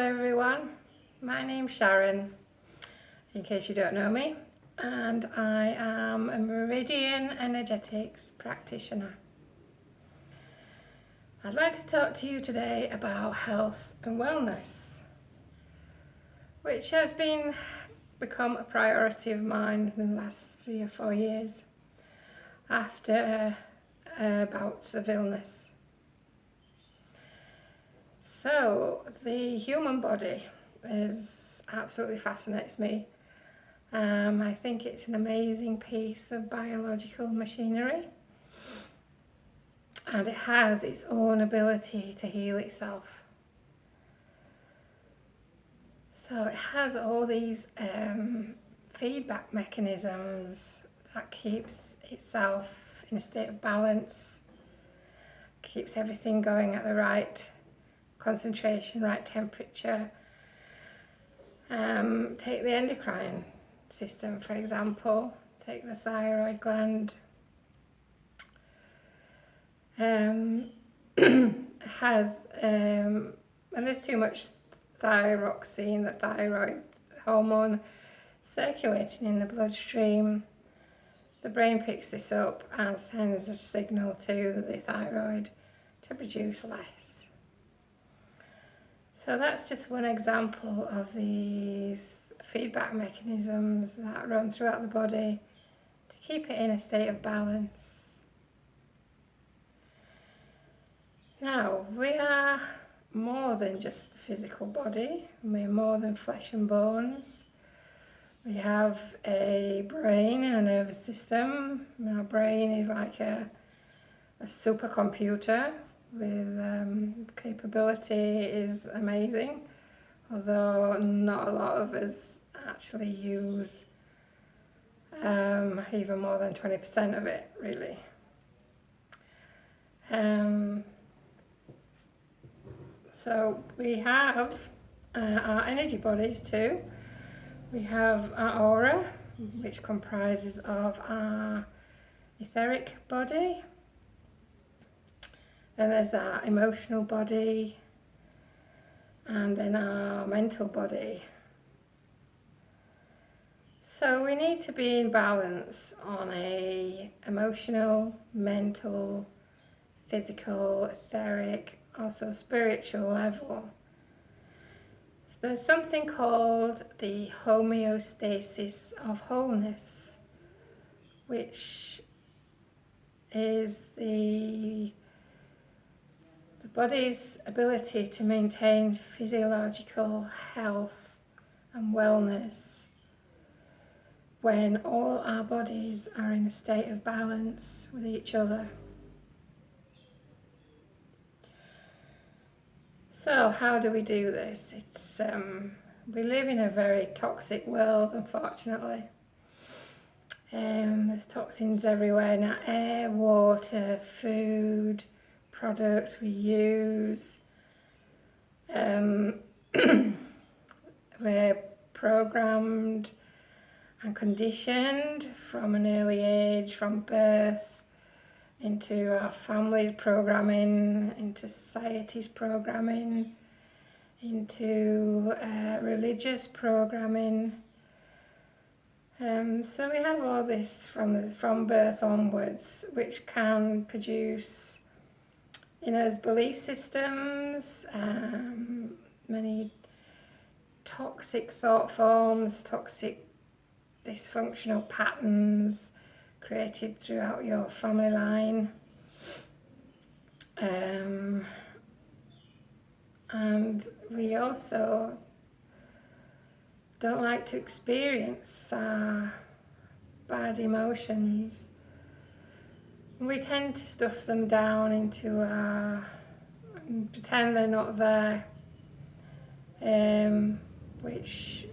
everyone, my name's Sharon, in case you don't know me, and I am a Meridian Energetics practitioner. I'd like to talk to you today about health and wellness, which has become a priority of mine in the last 3 or 4 years after bouts of illness. So the human body absolutely fascinates me. I think it's an amazing piece of biological machinery, and it has its own ability to heal itself. So it has all these feedback mechanisms that keeps itself in a state of balance, keeps everything going at the right concentration, right temperature. Take the endocrine system, for example. Take the thyroid gland. When there's too much thyroxine, the thyroid hormone, circulating in the bloodstream, the brain picks this up and sends a signal to the thyroid to produce less. So that's just one example of these feedback mechanisms that run throughout the body to keep it in a state of balance. Now, we are more than just the physical body. We're more than flesh and bones. We have a brain and a nervous system. Our brain is like a supercomputer with capability is amazing, although not a lot of us actually use even more than 20% of it, really. So we have our energy bodies too. We have our aura, which comprises of our etheric body. Then there's our emotional body, and then our mental body. So we need to be in balance on a emotional, mental, physical, etheric, also spiritual level. So there's something called the homeostasis of wholeness, which is the body's ability to maintain physiological health and wellness when all our bodies are in a state of balance with each other. So how do we do this? We live in a very toxic world, unfortunately. There's toxins everywhere in our air, water, food, products we use. We're programmed and conditioned from an early age, from birth, into our family's programming, into society's programming, into religious programming. So we have all this from birth onwards, which can produce in us belief systems, many toxic thought forms, toxic dysfunctional patterns created throughout your family line. And we also don't like to experience bad emotions. We tend to stuff them down into and pretend they're not there, which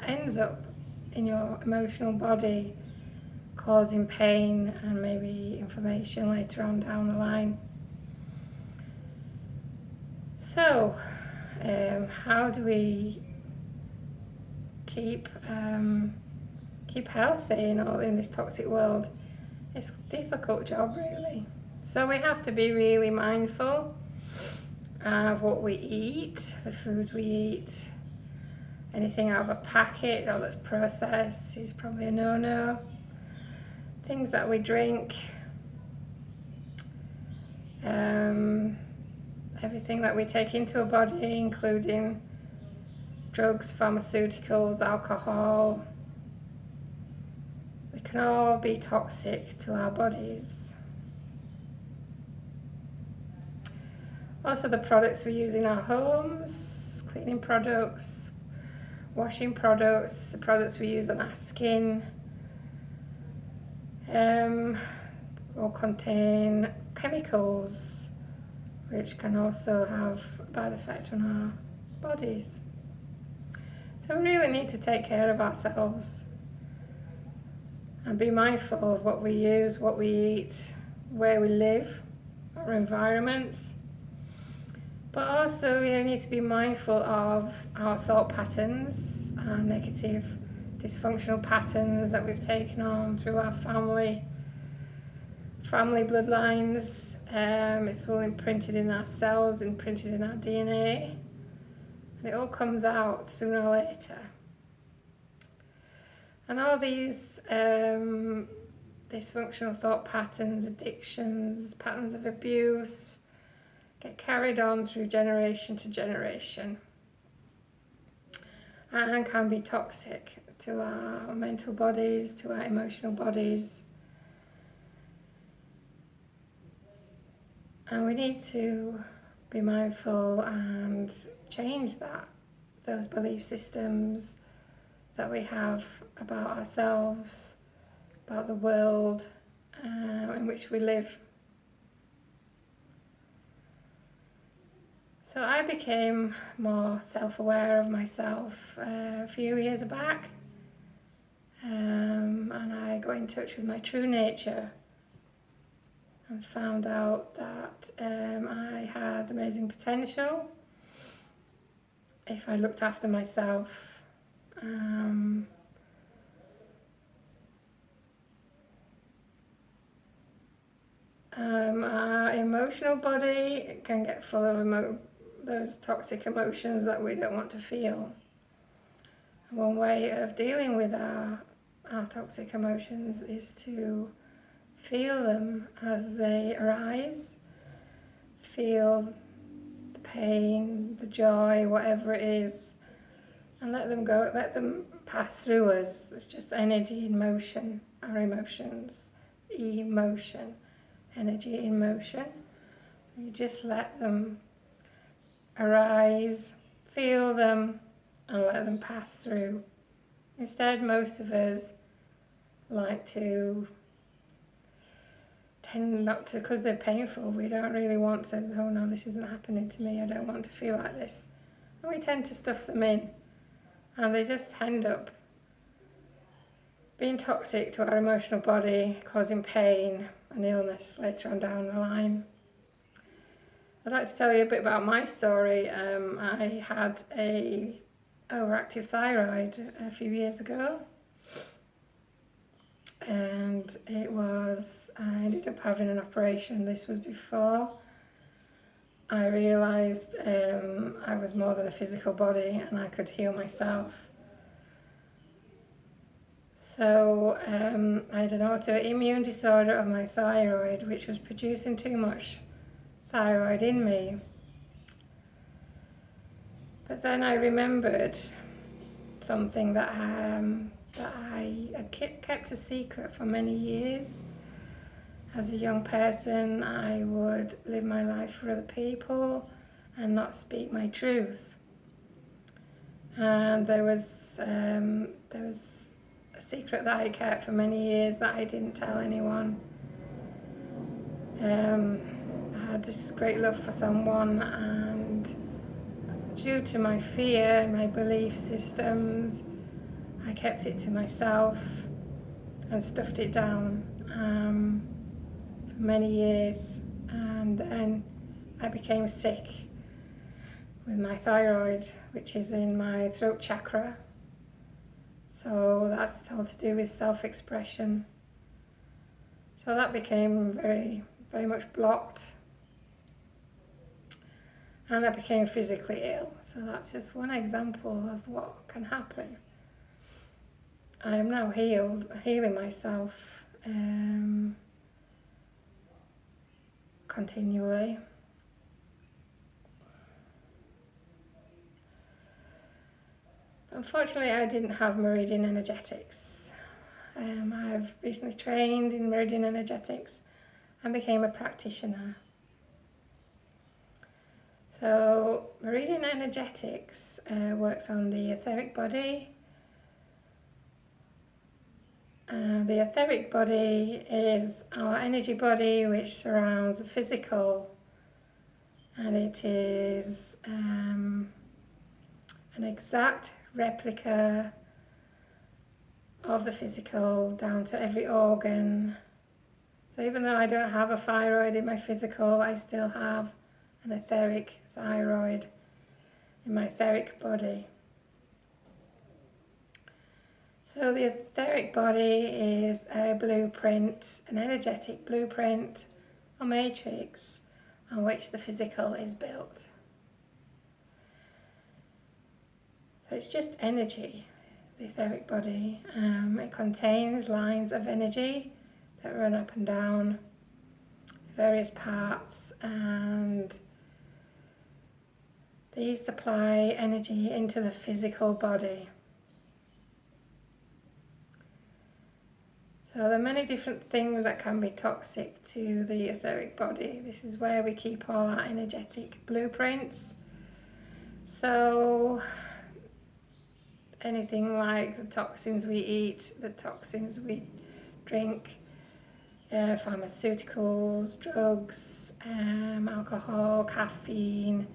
ends up in your emotional body causing pain and maybe inflammation later on down the line. So, how do we keep healthy in this toxic world? It's a difficult job, really. So we have to be really mindful of what we eat, the foods we eat. Anything out of a packet or that's processed is probably a no-no. Things that we drink, everything that we take into our body, including drugs, pharmaceuticals, alcohol, they can all be toxic to our bodies. Also the products we use in our homes, cleaning products, washing products, the products we use on our skin, all contain chemicals which can also have a bad effect on our bodies. So we really need to take care of ourselves and be mindful of what we use, what we eat, where we live, our environments. But also we need to be mindful of our thought patterns, our negative, dysfunctional patterns that we've taken on through our family bloodlines. It's all imprinted in our cells, imprinted in our DNA. And it all comes out sooner or later. And all these dysfunctional thought patterns, addictions, patterns of abuse, get carried on through generation to generation and can be toxic to our mental bodies, to our emotional bodies. And we need to be mindful and change those belief systems that we have about ourselves, about the world in which we live. So I became more self-aware of myself a few years back, and I got in touch with my true nature and found out that I had amazing potential if I looked after myself. Our emotional body can get full of those toxic emotions that we don't want to feel. One way of dealing with our toxic emotions is to feel them as they arise. Feel the pain, the joy, whatever it is, and let them go, let them pass through us. It's just energy in motion, our emotions, emotion, energy in motion. So you just let them arise, feel them, and let them pass through. Instead, most of us like to tend not to, because they're painful, we don't really want to, oh no, this isn't happening to me, I don't want to feel like this. And we tend to stuff them in, and they just end up being toxic to our emotional body, causing pain and illness later on down the line. I'd like to tell you a bit about my story. I had a overactive thyroid a few years ago, and I ended up having an operation. This was before I realised I was more than a physical body and I could heal myself. So I had an autoimmune disorder of my thyroid, which was producing too much thyroid in me. But then I remembered something that I had kept a secret for many years. As a young person, I would live my life for other people and not speak my truth. And there was a secret that I kept for many years that I didn't tell anyone. I had this great love for someone, and due to my fear, my belief systems, I kept it to myself and stuffed it down for many years. And then I became sick with my thyroid, which is in my throat chakra. So that's all to do with self-expression. So that became very, very much blocked. and I became physically ill. So that's just one example of what can happen. I am now healing myself continually. Unfortunately, I didn't have Meridian Energetics. I've recently trained in Meridian Energetics and became a practitioner. So Meridian Energetics works on the etheric body. The etheric body is our energy body which surrounds the physical, and it is an exact replica of the physical down to every organ. So even though I don't have a thyroid in my physical, I still have an etheric thyroid in my etheric body. So the etheric body is a blueprint, an energetic blueprint or matrix on which the physical is built. So it's just energy, the etheric body. It contains lines of energy that run up and down various parts, and these supply energy into the physical body. So there are many different things that can be toxic to the etheric body. This is where we keep all our energetic blueprints. So anything like the toxins we eat, the toxins we drink, pharmaceuticals, drugs, alcohol, caffeine,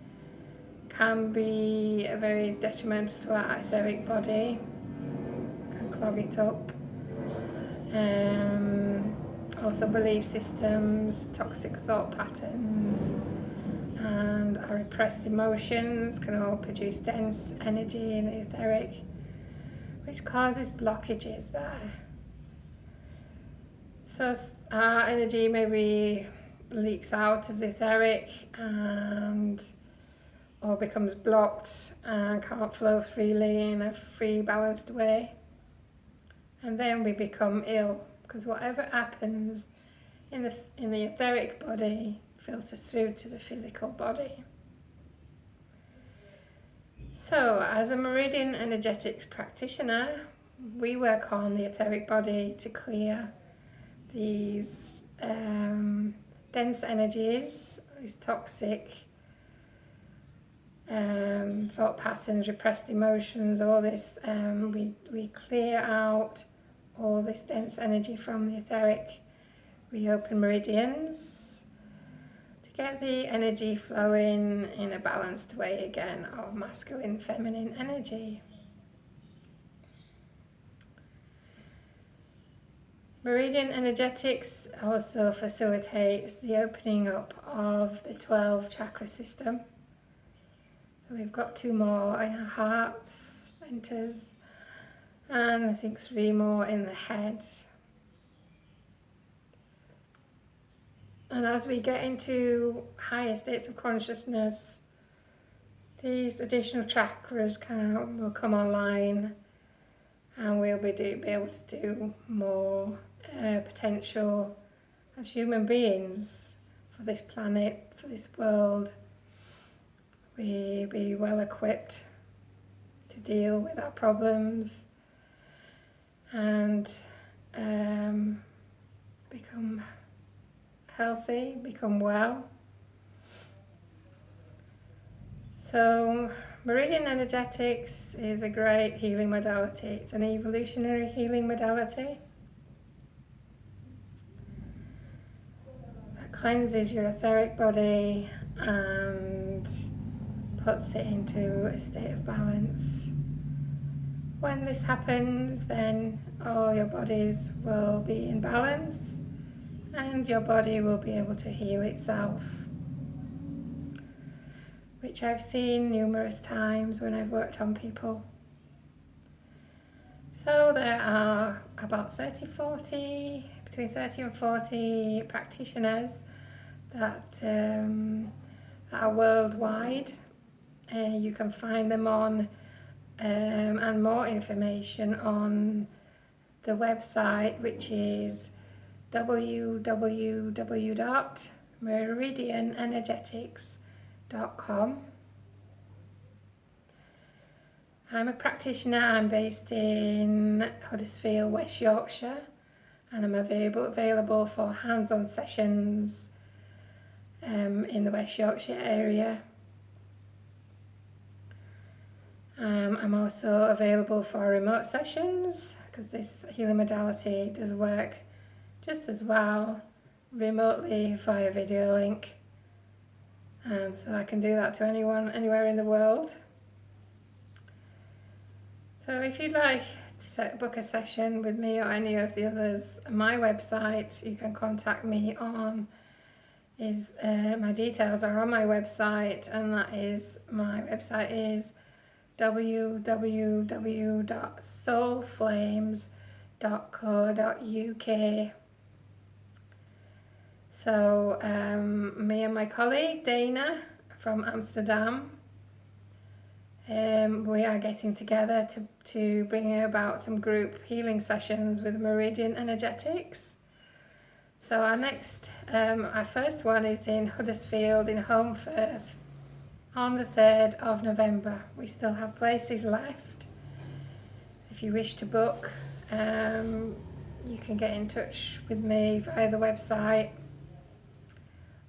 can be very detrimental to our etheric body, can clog it up. Also belief systems, toxic thought patterns, and our repressed emotions can all produce dense energy in the etheric, which causes blockages there. So our energy maybe leaks out of the etheric and or becomes blocked and can't flow freely in a free, balanced way. And then we become ill, because whatever happens in the etheric body filters through to the physical body. So as a Meridian Energetics practitioner, we work on the etheric body to clear these dense energies, these toxic thought patterns, repressed emotions, all this. We clear out all this dense energy from the etheric. We open meridians to get the energy flowing in a balanced way again of masculine, feminine energy. Meridian Energetics also facilitates the opening up of the 12 chakra system. So we've got 2 more in our hearts, centers, and I think 3 more in the head. And as we get into higher states of consciousness, these additional chakras will come online, and we'll be able to do more potential as human beings for this planet, for this world. We be well equipped to deal with our problems and become healthy, become well. So Meridian Energetics is a great healing modality. It's an evolutionary healing modality that cleanses your etheric body and puts it into a state of balance. When this happens, then all your bodies will be in balance and your body will be able to heal itself, which I've seen numerous times when I've worked on people. So there are about between 30 and 40 practitioners that that are worldwide. You can find them on and more information on the website, which is www.meridianenergetics.com. I'm a practitioner. I'm based in Huddersfield, West Yorkshire, and I'm available for hands-on sessions in the West Yorkshire area. I'm also available for remote sessions, because this healing modality does work just as well remotely via video link. So I can do that to anyone, anywhere in the world. So if you'd like to book a session with me or any of the others, my website you can contact me on is, my details are on my website, and my website is www.soulflames.co.uk. So me and my colleague Dana from Amsterdam, we are getting together to bring about some group healing sessions with Meridian Energetics. So our first one is in Huddersfield in Holmfirth on the 3rd of November. We still have places left. If you wish to book, you can get in touch with me via the website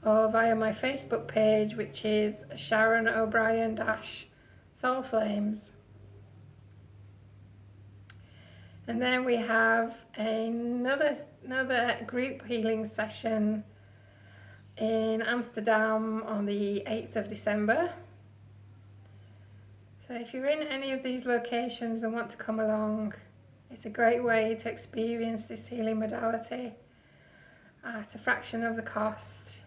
or via my Facebook page, which is Sharon O'Brien Soul Flames. And then we have another group healing session in Amsterdam on the 8th of December. So if you're in any of these locations and want to come along, it's a great way to experience this healing modality at a fraction of the cost.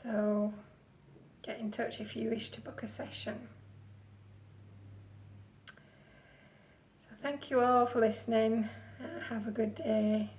So get in touch if you wish to book a session. So thank you all for listening. Have a good day.